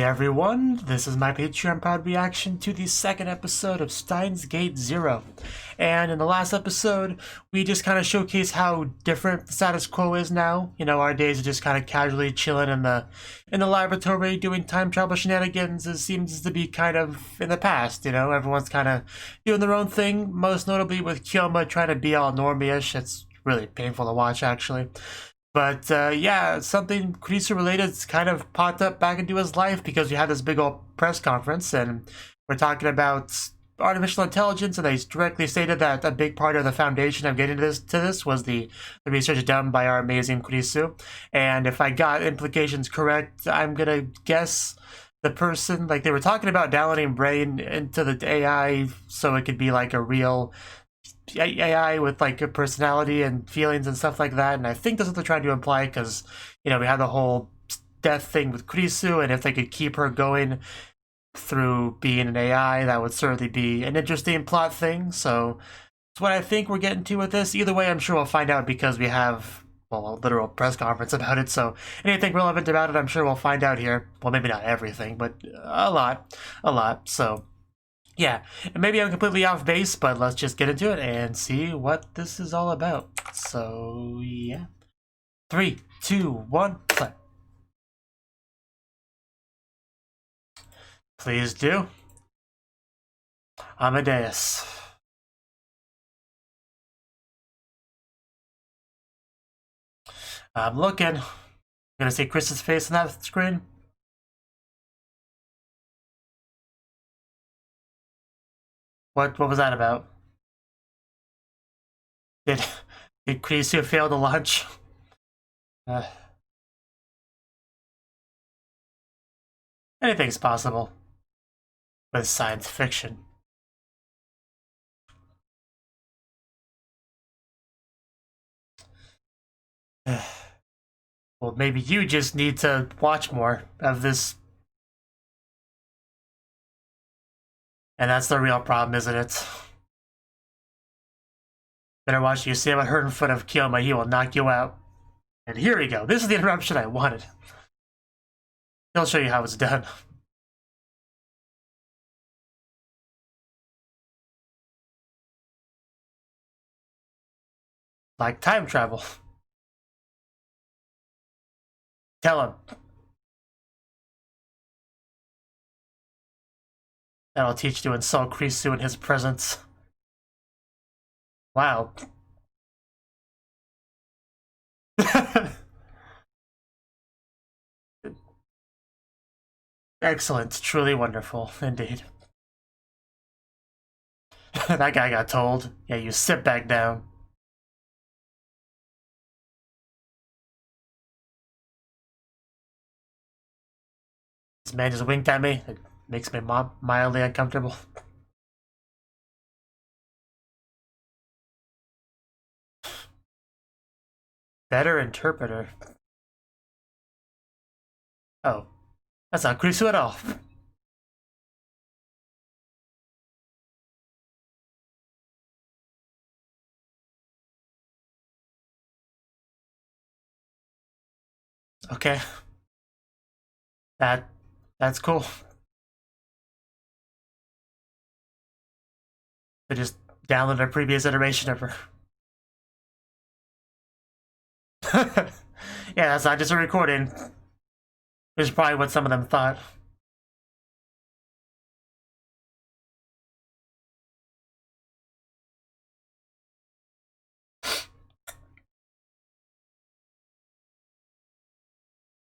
Hey everyone, this is my Patreon proud reaction to the second episode of Steins Gate Zero. And in the last episode, we just kind of showcased how different the status quo is now. You know, our days are just kind of casually chilling in the laboratory doing time travel shenanigans. It seems to be kind of in the past, you know, everyone's kind of doing their own thing, most notably with Kyoma trying to be all normie-ish. It's really painful to watch, actually. But yeah, something Kurisu related kind of popped up back into his life because we had this big old press conference and we're talking about artificial intelligence, and they directly stated that a big part of the foundation of getting to this was the research done by our amazing Kurisu. And if I got implications correct, I'm gonna guess the person, like, they were talking about downloading brain into the AI so it could be like a real AI with like a personality and feelings and stuff like that, and I think that's what they're trying to imply because, you know, we had the whole death thing with Kurisu, and if they could keep her going through being an AI, that would certainly be an interesting plot thing. So it's what I think we're getting to with this. Either way, I'm sure we'll find out because we have, well, a literal press conference about it, so anything relevant about it, I'm sure we'll find out here. Well, maybe not everything, but a lot. So yeah, and maybe I'm completely off base, but let's just get into it and see what this is all about. So yeah, 3, 2, 1, play. Please do. Amadeus. I'm looking. I'm gonna see Chris's face on that screen. What was that about? Did Kurisu fail to launch? Anything's possible with science fiction. Well, maybe you just need to watch more of this. And that's the real problem, isn't it? Better watch you see him hurt in front of Kyoma, he will knock you out. And here we go. This is the interruption I wanted. He'll show you how it's done. Like time travel. Tell him. That'll teach you to insult Kurisu in his presence. Wow. Excellent. Truly wonderful. Indeed. That guy got told. Yeah, you sit back down. This man just winked at me. It makes me mildly uncomfortable. Better interpreter. Oh. That's not Kurisu at all. Okay. That's cool. They just downloaded a previous iteration of her. Yeah, that's not just a recording. Which is probably what some of them thought.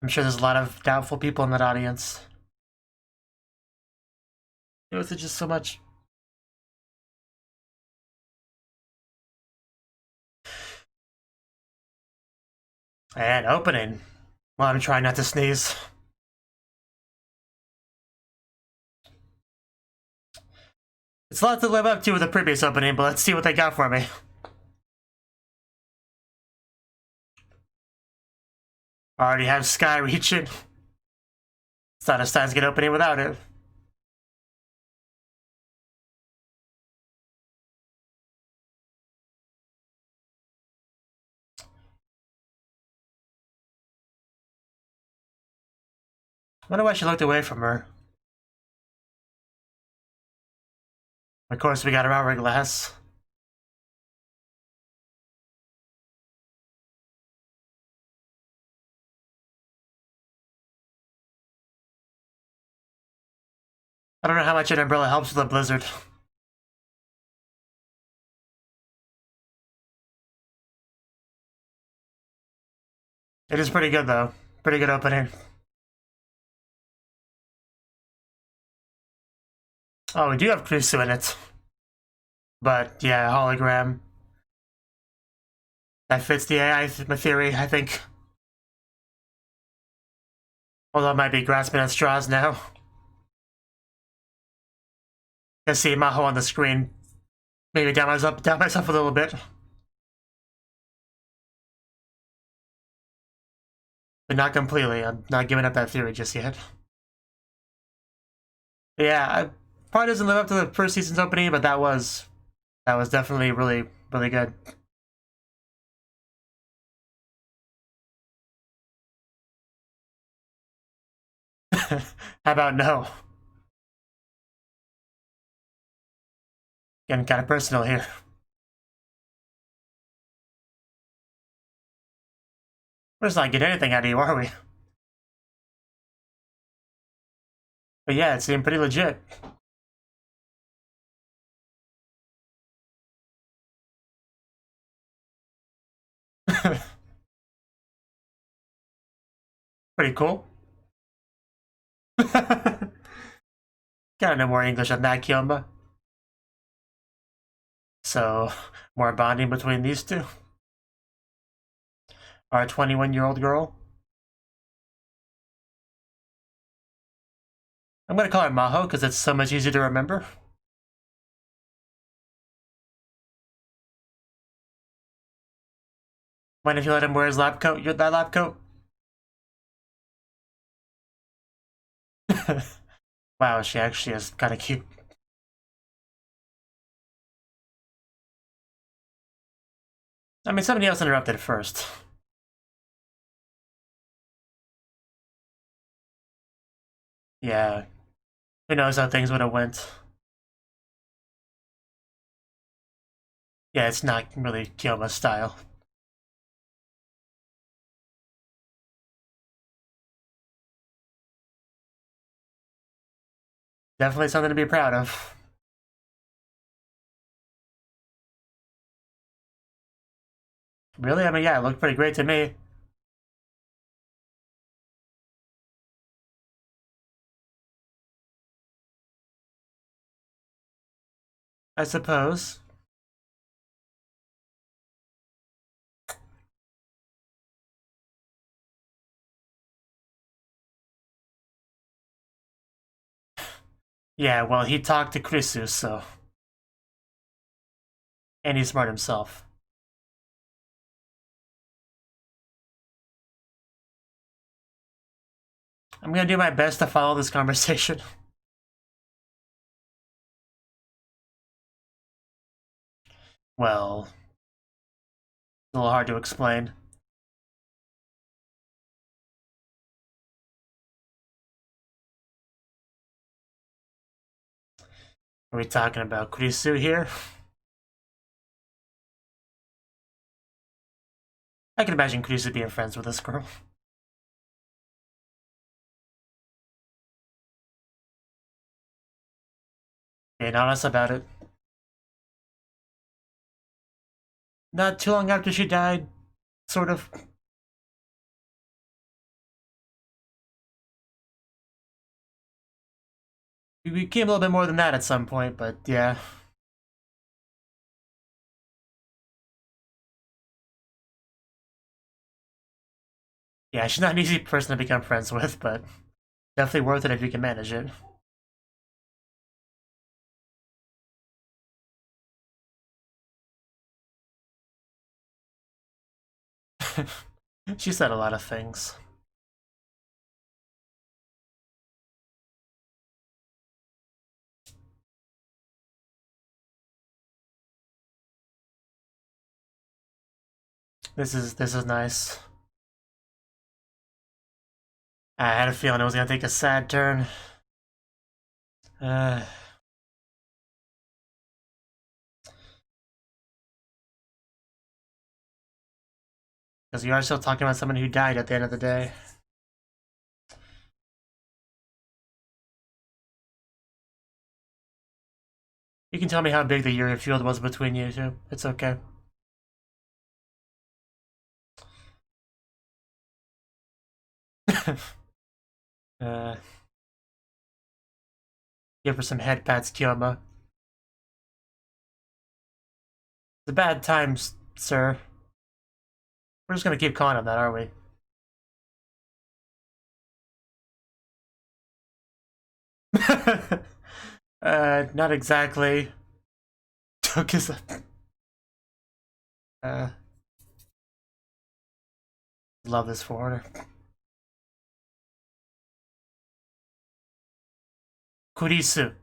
I'm sure there's a lot of doubtful people in that audience. It was just so much. And opening. Well, I'm trying not to sneeze. It's a lot to live up to with the previous opening, but let's see what they got for me. I already have Sky reaching. It's not a Steins Gate opening without it. wonder why she looked away from her. Of course, we got her hourglass. I don't know how much an umbrella helps with a blizzard. It is pretty good, though. Pretty good opening. Oh, we do have Kyuu in it. But, yeah, hologram. That fits the AI theory, I think. Although I might be grasping at straws now. I can see Maho on the screen. Maybe down myself a little bit. But not completely. I'm not giving up that theory just yet. Yeah, probably doesn't live up to the first season's opening, but that was definitely really, really good. How about no? Getting kind of personal here. We're just not getting anything out of you, are we? But yeah, it seemed pretty legit. Pretty cool. Gotta know more English than that, Kyomba. So, more bonding between these two. Our 21-year-old girl. I'm gonna call her Maho because it's so much easier to remember. Mind if you let him wear his lab coat? That lab coat? Wow, she actually is kind of cute. I mean, somebody else interrupted first. Yeah. Who knows how things would have went. Yeah, it's not really Kyoma's style. Definitely something to be proud of. Really? I mean, yeah, it looked pretty great to me. I suppose. Yeah, well, he talked to Krisu, so... And he's smart himself. I'm gonna do my best to follow this conversation. Well... It's a little hard to explain. Are we talking about Krisu here? I can imagine Krisu being friends with this girl. Being honest about it. Not too long after she died, sort of. We became a little bit more than that at some point, but yeah. Yeah, she's not an easy person to become friends with, but definitely worth it if you can manage it. She said a lot of things. This is nice. I had a feeling it was gonna take a sad turn. Because you are still talking about someone who died at the end of the day. You can tell me how big the Yuri field was between you two. It's okay. Give her some head pats, Kyoma. It's a bad time, sir. We're just gonna keep calling on that, are we? Not exactly. Took his... Love this foreigner. Kurisu.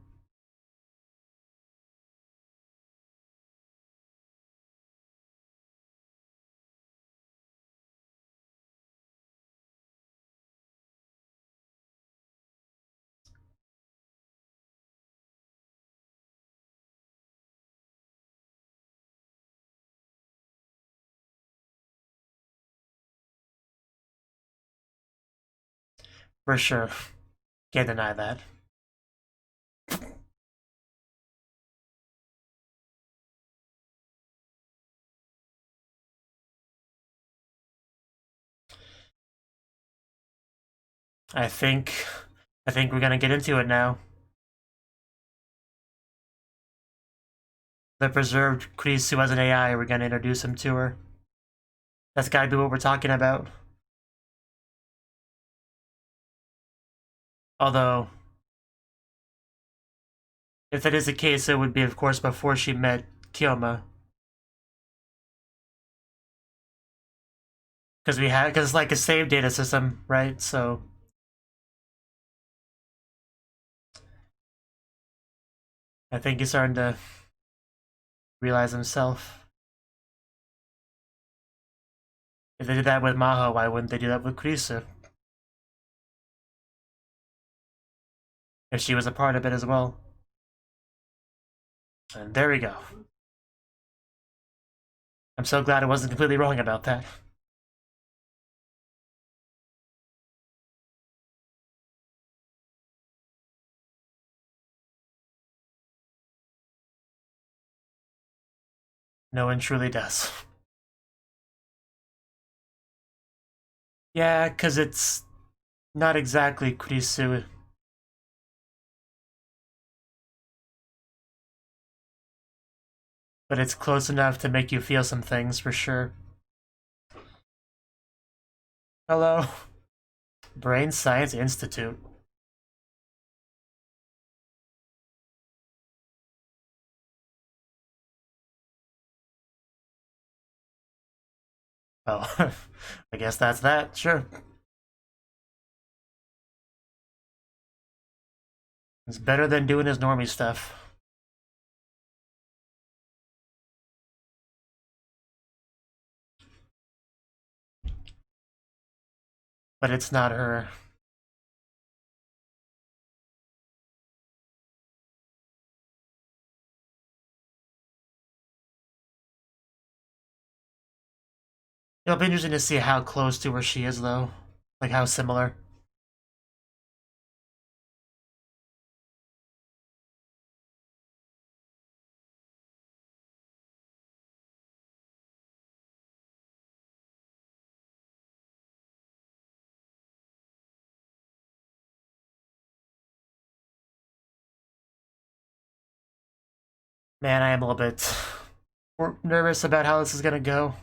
For sure. Can't deny that. I think we're gonna get into it now. The preserved Kurisu as an AI, we're gonna introduce him to her. That's gotta be what we're talking about. Although, if that is the case, it would be, of course, before she met Kyoma. Because it's like a save data system, right? So I think he's starting to realize himself. If they did that with Maho, why wouldn't they do that with Kurisu? If she was a part of it as well. And there we go. I'm so glad I wasn't completely wrong about that. No one truly does. Yeah, because it's not exactly Kurisu. But it's close enough to make you feel some things, for sure. Hello. Brain Science Institute. Oh, I guess that's that, sure. It's better than doing his normie stuff. But it's not her. It'll be interesting to see how close to her she is, though. Like, how similar. Man, I am a little bit nervous about how this is gonna go.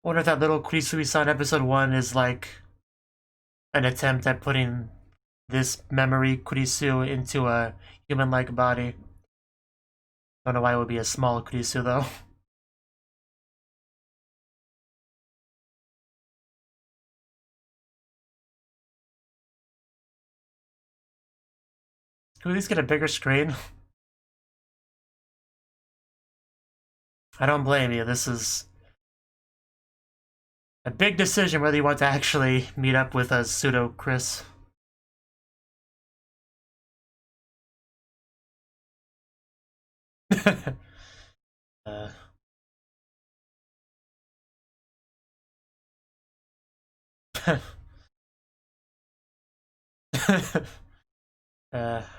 I wonder if that little Kurisui-san episode 1 is like an attempt at putting this memory Kurisu into a human-like body. Don't know why it would be a small Kurisu, though. Can we at least get a bigger screen? I don't blame you. This is a big decision whether you want to actually meet up with a pseudo Chris. uh,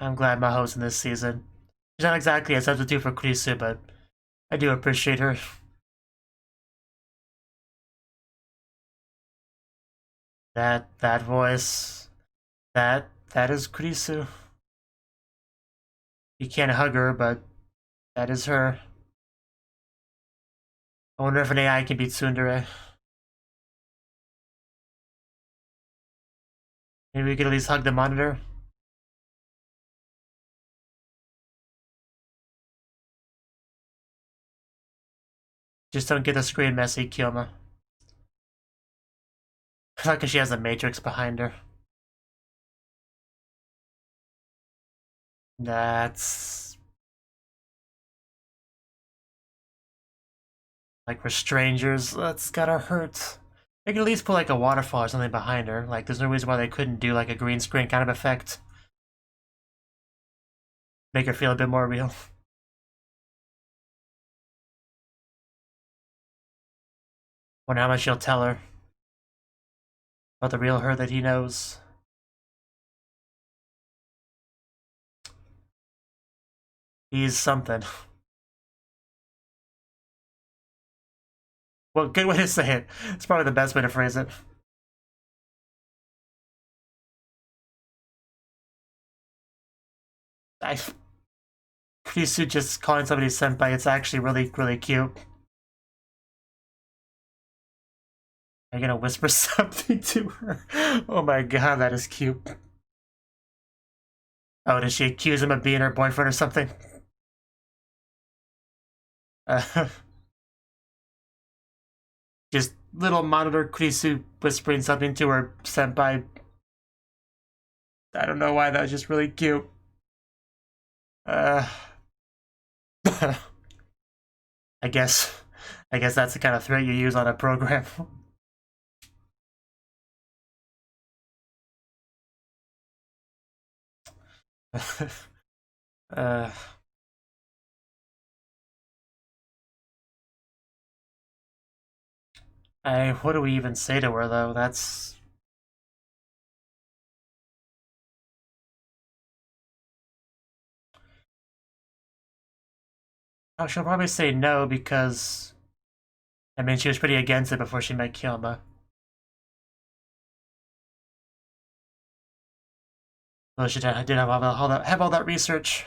I'm glad Maho's in this season. She's not exactly a substitute for Kurisu, but I do appreciate her. That voice, that is Kurisu. You can't hug her, but that is her. I wonder if an AI can beat Tsundere. Maybe we could at least hug the monitor. Just don't get the screen messy, Kyoma. Not because she has a matrix behind her. That's... like, for strangers, that's gotta hurt. They could at least put, like, a waterfall or something behind her. Like, there's no reason why they couldn't do, like, a green screen kind of effect. Make her feel a bit more real. Wonder how much she'll tell her about the real her that he knows. He's something. Well, good way to say it. It's probably the best way to phrase it. Kisu just calling somebody senpai, it's actually really, really cute. Are you gonna whisper something to her? Oh my god, that is cute. Oh, did she accuse him of being her boyfriend or something? Just little monitor Kurisu whispering something to her senpai. I don't know why, that was just really cute. I guess that's the kind of threat you use on a program. uh, what do we even say to her though? That's... oh, she'll probably say no because... I mean, she was pretty against it before she met Kyoma. Well, she did have all that research.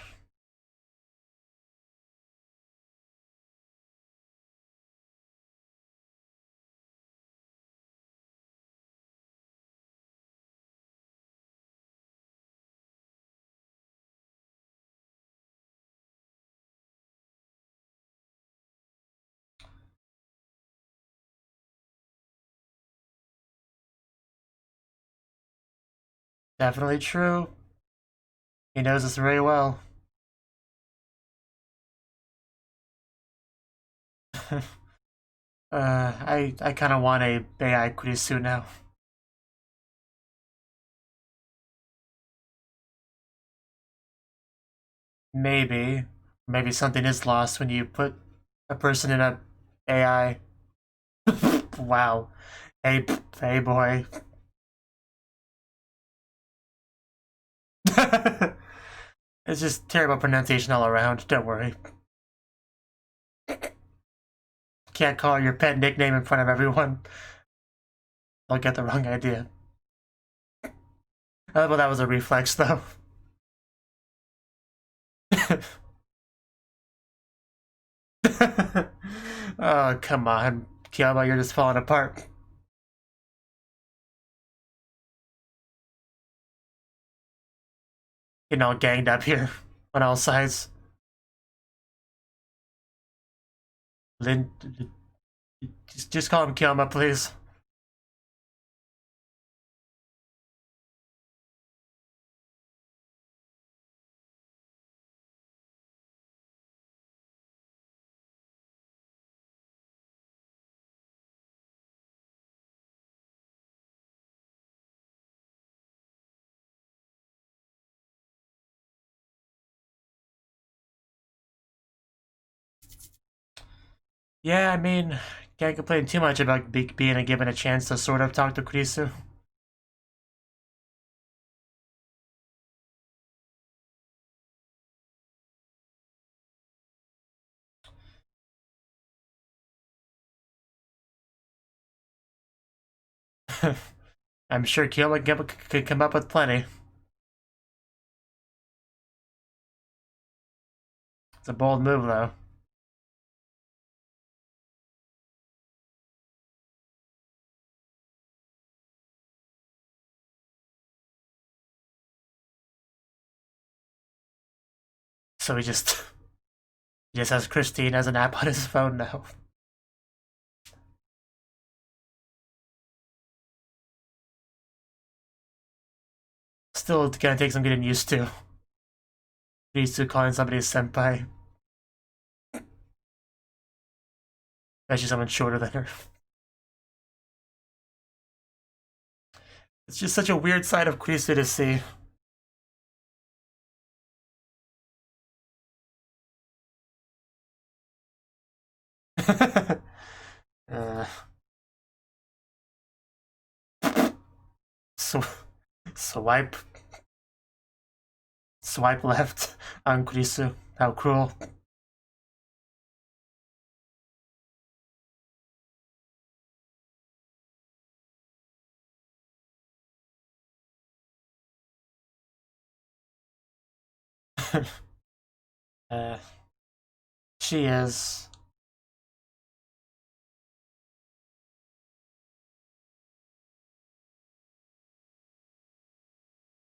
Definitely true. He knows this very well. I kind of want a AI Kurisu now. Maybe. Maybe something is lost when you put a person in a AI. Wow. Hey, hey boy. It's just terrible pronunciation all around, don't worry. Can't call your pet nickname in front of everyone. I'll get the wrong idea. Well, that was a reflex, though. Oh, come on. Kyoma, you're just falling apart. Getting all ganged up here on all sides. Lin, just call him Kyoma, please. Yeah, I mean, can't complain too much about being given a chance to sort of talk to Kurisu. I'm sure Kyola could come up with plenty. It's a bold move, though. So he just has Christine as an app on his phone now. Still gonna take some getting used to. Used to calling somebody a senpai. Especially someone shorter than her. It's just such a weird side of Kurisu to see. uh, so, swipe left on Kurisu. How cruel. uh, she is.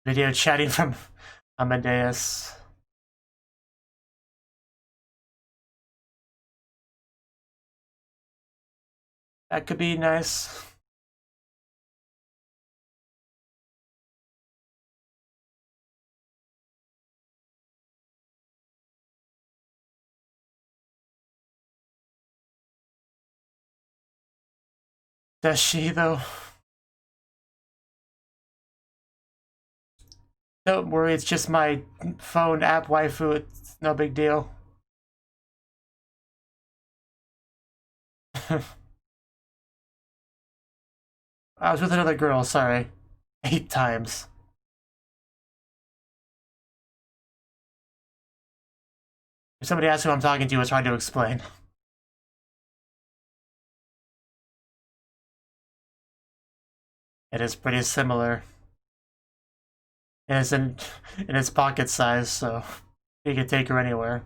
Video chatting from Amadeus. That could be nice. Does she, though? Don't worry, it's just my phone app waifu. It's no big deal. I was with another girl, sorry. 8 times. If somebody asks who I'm talking to, it's hard to explain. It is pretty similar. And it's in its pocket size, so you can take her anywhere.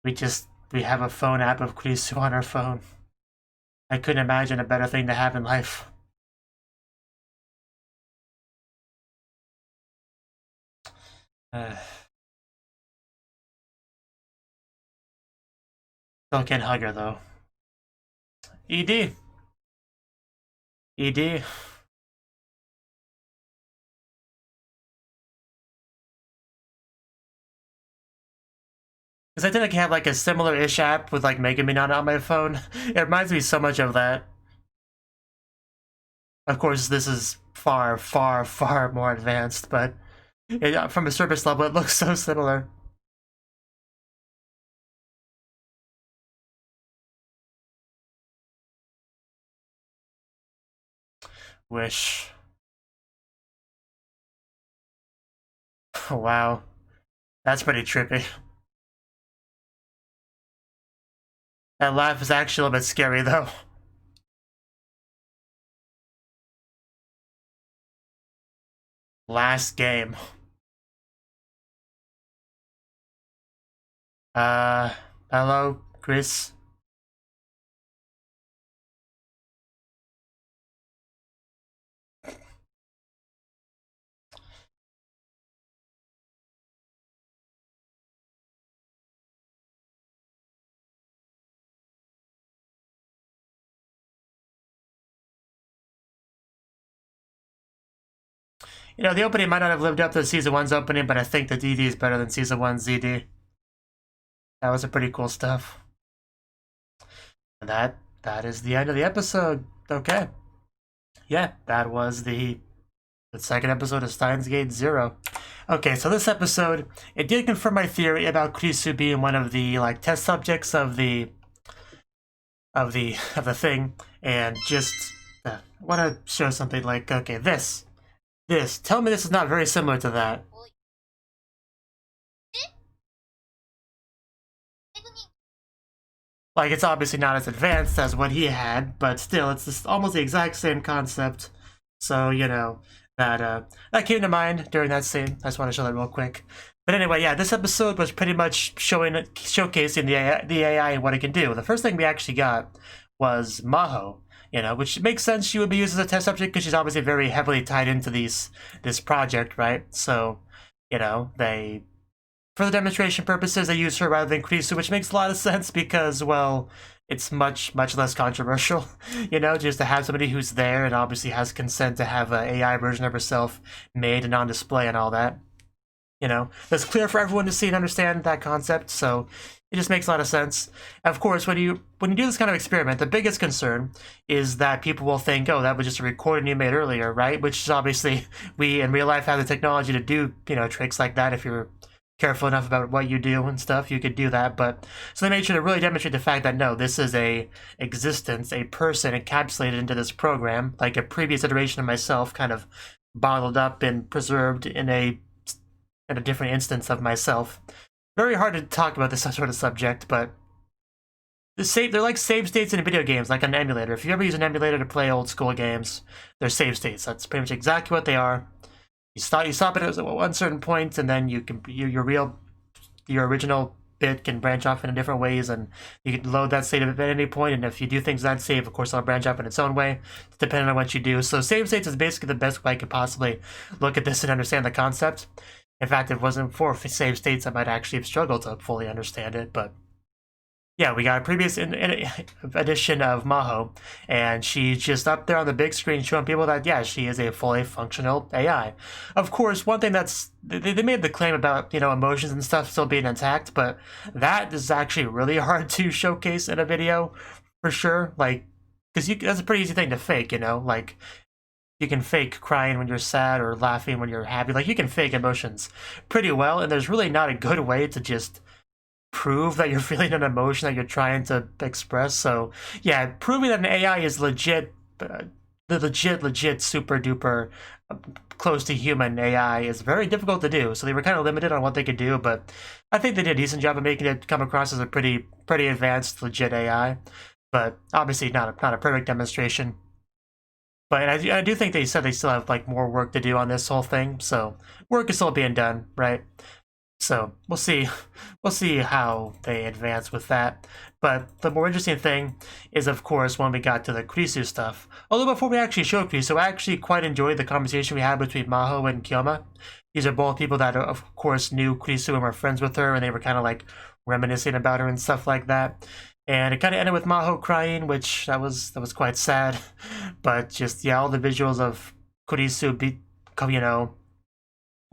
we have a phone app of Kurisu on our phone. I couldn't imagine a better thing to have in life. Still can't hug her though. ED. ED. Because I think I have like a similar-ish app with like Megumin on my phone. It reminds me so much of that. Of course, this is far, far, far more advanced, but from a surface level, it looks so similar. Wish. Wow. That's pretty trippy. That laugh is actually a little bit scary, though. Last game. Hello, Chris? You know, the opening might not have lived up to Season 1's opening, but I think the DD is better than Season 1's ZD. That was a pretty cool stuff. And that is the end of the episode. Okay. yeah, that was the second episode of Steins Gate 0. Okay, so this episode, it did confirm my theory about Kurisu being one of the like test subjects of the thing, and just I want to show something like, okay, this. Tell me this is not very similar to that. Like, it's obviously not as advanced as what he had, but still, it's just almost the exact same concept. So, you know, that came to mind during that scene. I just want to show that real quick. But anyway, yeah, this episode was pretty much showcasing the AI and what it can do. The first thing we actually got was Maho, you know, which makes sense. She would be used as a test subject because she's obviously very heavily tied into this project, right? So, you know, for the demonstration purposes, they use her rather than Kurisu, which makes a lot of sense because, well, it's much less controversial, you know, just to have somebody who's there and obviously has consent to have an AI version of herself made and on display and all that. You know, that's clear for everyone to see and understand that concept, so it just makes a lot of sense. Of course, when you do this kind of experiment, the biggest concern is that people will think, oh, that was just a recording you made earlier, right? Which is obviously, we in real life have the technology to do, you know, tricks like that. If you're careful enough about what you do and stuff, you could do that. But so they made sure to really demonstrate the fact that no, this is a existence, a person encapsulated into this program, like a previous iteration of myself, kind of bottled up and preserved in a different instance of myself. Very hard to talk about this sort of subject, but they're like save states in video games, like an emulator. If you ever use an emulator to play old school games, they're save states. That's pretty much exactly what they are. You stop it at one certain point, and then you can your original bit can branch off in different ways, and you can load that state at any point. And if you do things that save, of course, it'll branch off in its own way, depending on what you do. So save states is basically the best way I could possibly look at this and understand the concept. In fact, if it wasn't for save states, I might actually have struggled to fully understand it, but yeah, we got a previous edition of Maho, and she's just up there on the big screen showing people that, yeah, she is a fully functional AI. Of course, one thing they made the claim about, you know, emotions and stuff still being intact, but that is actually really hard to showcase in a video, for sure, like, because that's a pretty easy thing to fake, you know, like, you can fake crying when you're sad or laughing when you're happy. Like, you can fake emotions pretty well, and there's really not a good way to just prove that you're feeling an emotion that you're trying to express. So, yeah, proving that an AI is legit super duper close to human AI is very difficult to do. So they were kind of limited on what they could do, but I think they did a decent job of making it come across as a pretty advanced, legit AI. But obviously not a perfect demonstration. But I do think they said they still have like more work to do on this whole thing, so work is still being done, right? So we'll see how they advance with that. But the more interesting thing is, of course, when we got to the Kurisu stuff. Although before we actually showed Kurisu, I actually quite enjoyed the conversation we had between Maho and Kyoma. These are both people that, of course, knew Kurisu and were friends with her, and they were kind of like reminiscing about her and stuff like that. And it kind of ended with Maho crying, which that was quite sad. But just, yeah, all the visuals of Kurisu, you know,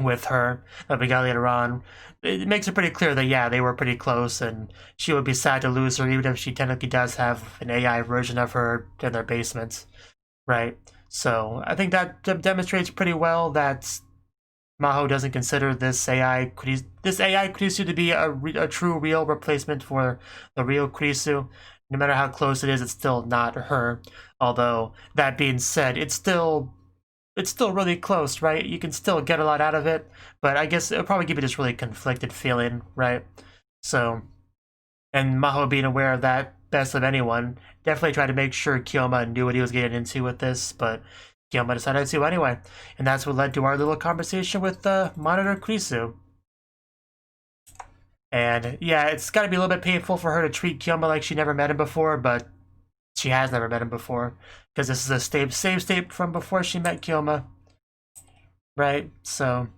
with her that we got later on, it makes it pretty clear that, yeah, they were pretty close, and she would be sad to lose her, even if she technically does have an AI version of her in their basement, right? So I think that demonstrates pretty well that Maho doesn't consider this AI Kurisu to be a true, real replacement for the real Kurisu. No matter how close it is, it's still not her. Although, that being said, it's still really close, right? You can still get a lot out of it, but I guess it'll probably give you this really conflicted feeling, right? So, and Maho being aware of that best of anyone, definitely tried to make sure Kyoma knew what he was getting into with this, but Kyoma decided to anyway, and that's what led to our little conversation with Monitor Kurisu. And yeah, it's got to be a little bit painful for her to treat Kyoma like she never met him before, but she has never met him before, because this is a save state from before she met Kyoma, right? So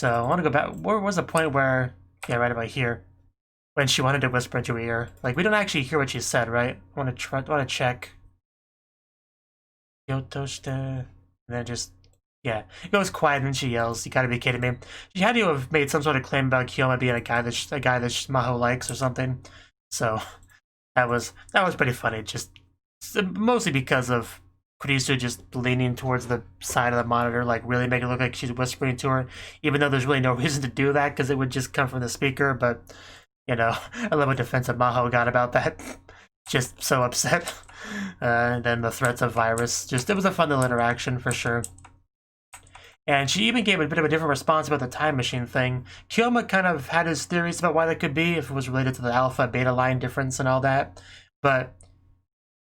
I want to go back. Where was the point where, yeah, right about here, when she wanted to whisper into her ear? Like, we don't actually hear what she said, right? I want to check. Yotoshite, and then just, yeah, it goes quiet and then she yells. You gotta be kidding me. She had to have made some sort of claim about Kyoma being a guy that Maho likes or something. So that was pretty funny. Just mostly because of Kurisu just leaning towards the side of the monitor, like really make it look like she's whispering to her, even though there's really no reason to do that because it would just come from the speaker. But you know, I love how defensive Maho got about that. Just so upset. And then the threats of virus. Just, it was a fun little interaction for sure. And she even gave a bit of a different response about the time machine thing. Kyoma kind of had his theories about why that could be, if it was related to the alpha-beta line difference and all that. But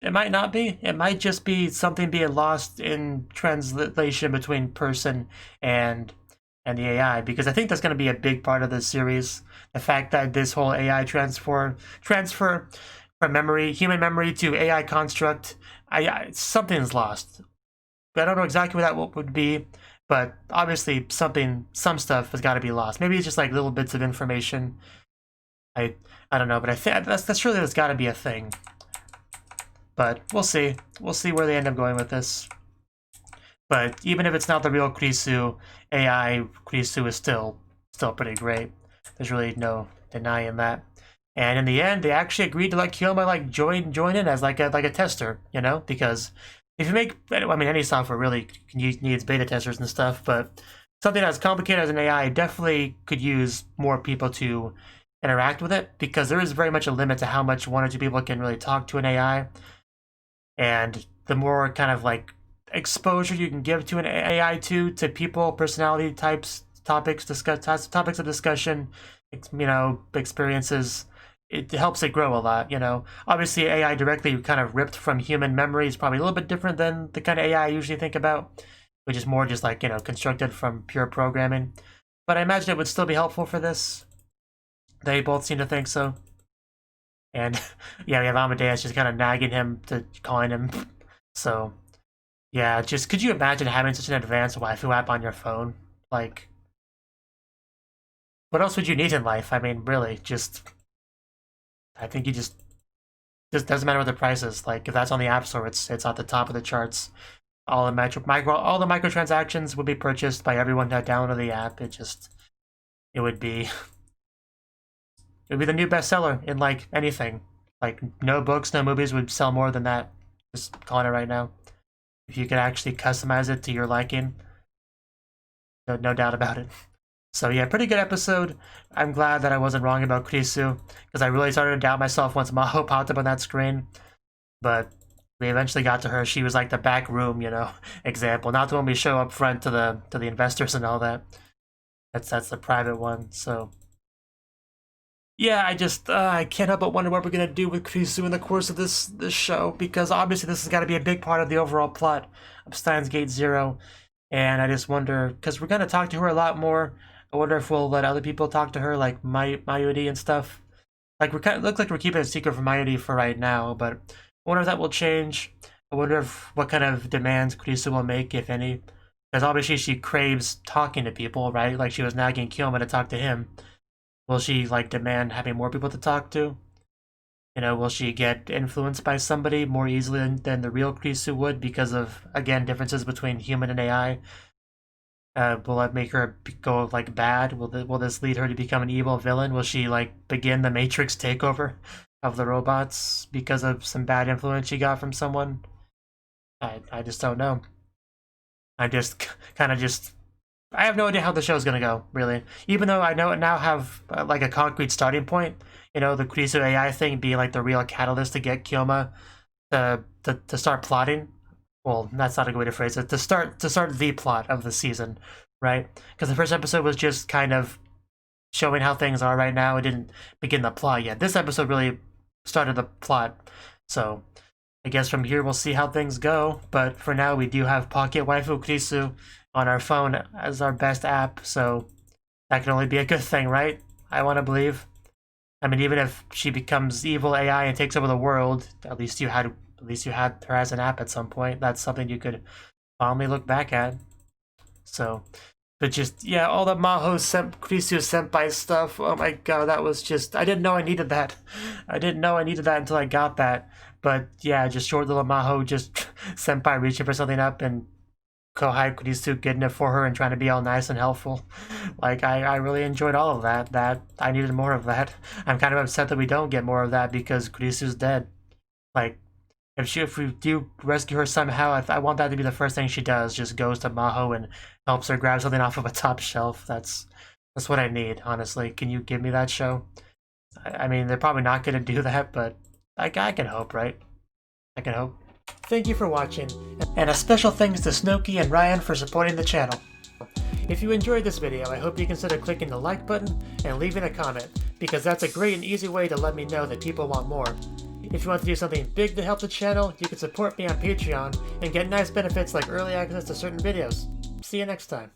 it might not be. It might just be something being lost in translation between person and the AI, because I think that's going to be a big part of this series. The fact that this whole AI transfer from memory, human memory to AI construct, something's lost. But I don't know exactly what that would be, but obviously some stuff has got to be lost. Maybe it's just like little bits of information. I don't know, but I think that's surely there's got to be a thing. But we'll see. We'll see where they end up going with this. But even if it's not the real Kurisu, AI Kurisu is still pretty great. There's really no denying that. And in the end, they actually agreed to let Kyoma like join in as like a tester, you know, because if you make, I mean, any software really needs beta testers and stuff, but something as complicated as an AI definitely could use more people to interact with it, because there is very much a limit to how much one or two people can really talk to an AI. And the more kind of like exposure you can give to an AI to people, personality types, topics of discussion, you know, experiences, it helps it grow a lot, you know. Obviously, AI directly kind of ripped from human memory is probably a little bit different than the kind of AI I usually think about, which is more just like, you know, constructed from pure programming. But I imagine it would still be helpful for this. They both seem to think so. And yeah, we have Amadeus just kind of nagging him to calling him. So yeah, just could you imagine having such an advanced waifu app on your phone? Like, what else would you need in life? I mean, really, just I think you just doesn't matter what the price is. Like, if that's on the App Store, it's at the top of the charts. All the microtransactions would be purchased by everyone that downloaded the app. It would be the new bestseller in like anything. Like, no books, no movies would sell more than that. Just calling it right now. If you could actually customize it to your liking, no doubt about it. So yeah, pretty good episode. I'm glad that I wasn't wrong about Kurisu, because I really started to doubt myself once Maho popped up on that screen. But we eventually got to her. She was like the back room, you know, example, not the one we show up front to the investors and all that. That's the private one. So yeah, I can't help but wonder what we're gonna do with Kurisu in the course of this show, because obviously this has got to be a big part of the overall plot of Steins Gate Zero, and I just wonder, because we're gonna talk to her a lot more. I wonder if we'll let other people talk to her, like Mayuri and stuff. Like, looks like we're keeping it secret from Mayuri for right now, but I wonder if that will change. I wonder what kind of demands Kurisu will make, if any. Because obviously she craves talking to people, right? Like, she was nagging Kyoma to talk to him. Will she, like, demand having more people to talk to? You know, will she get influenced by somebody more easily than the real Kurisu would because of, again, differences between human and AI? Will that make her go like bad? Will this lead her to become an evil villain? Will she like begin the Matrix takeover of the robots because of some bad influence she got from someone? I just don't know. I just I have no idea how the show's gonna go, really. Even though I now have like a concrete starting point. You know, the Kurisu AI thing being like the real catalyst to get Kyoma to start plotting. Well, that's not a good way to phrase it. To start the plot of the season, right? Because the first episode was just kind of showing how things are right now. It didn't begin the plot yet. This episode really started the plot. So I guess from here we'll see how things go. But for now, we do have Pocket Waifu Kurisu on our phone as our best app. So that can only be a good thing, right? I want to believe. I mean, even if she becomes evil AI and takes over the world, at least you had her as an app at some point. That's something you could fondly look back at. So, but just, yeah, all the Maho Kurisu Senpai stuff, oh my god, that was just, I didn't know I needed that. I didn't know I needed that until I got that. But yeah, just short little Maho, just Senpai reaching for something up and Kohai Kurisu getting it for her and trying to be all nice and helpful. Like, I really enjoyed all of that. I needed more of that. I'm kind of upset that we don't get more of that because Kurisu's dead. Like, If we do rescue her somehow, I want that to be the first thing she does. Just goes to Maho and helps her grab something off of a top shelf. That's what I need, honestly. Can you give me that show? I mean, they're probably not going to do that, but I can hope, right? I can hope. Thank you for watching, and a special thanks to Cnouki and Ryan for supporting the channel. If you enjoyed this video, I hope you consider clicking the like button and leaving a comment, because that's a great and easy way to let me know that people want more. If you want to do something big to help the channel, you can support me on Patreon and get nice benefits like early access to certain videos. See you next time.